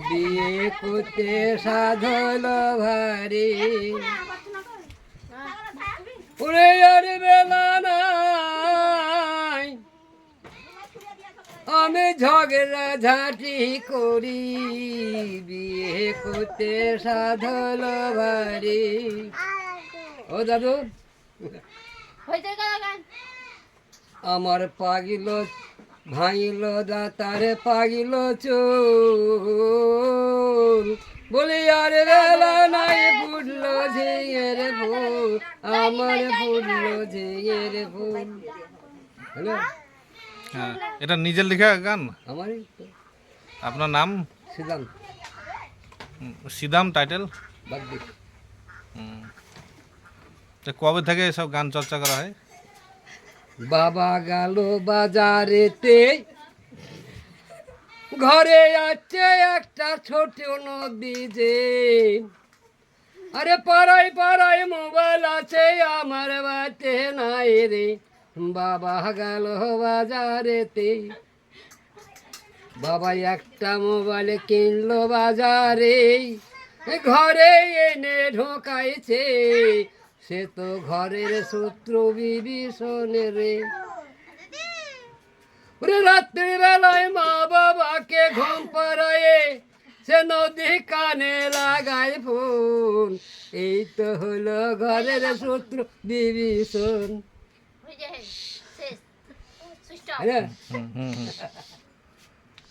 বিয়ে করতে সাধল ভারি ওরে আর বেলা নাই আমি ঝগড়া ঝাঁটি করি বিয়ে করতে সাধল ভারি ও দাদু আমার পাগিল ভাঙিল দাতারে পাগিল চোর বলি আর বেলা নাই ফুটলো ঝিঙের ফুল আমার ফুটলো ঝিঙের ফুল। হ্যালো, হ্যাঁ, এটা নিজের লেখা গান? আমারই আপনার নাম? সিদাম সিদাম টাইটেল? বাগদি। কবে থেকে এসব গান চর্চা করা হয়? বাবা গেল বাজারেতে ঘরে আছে একটা ছোট নদী যে আরে পাড়ায় পাড়ায় মোবাইল আছে আমার বাতে নাই রে বাবা গেল বাজারেতে বাবা একটা মোবাইল কিনলো বাজারে ঘরে এনে ঢোকাইছে সে তো ঘরের শত্রু বিভীষণে রে ওরে রাত্রি বেলায় মা বাবাকে ঘুম পাড়ায় সে নদী কানে লাগায় ফোন এই তো হলো ঘরের শত্রু বিভীষণ।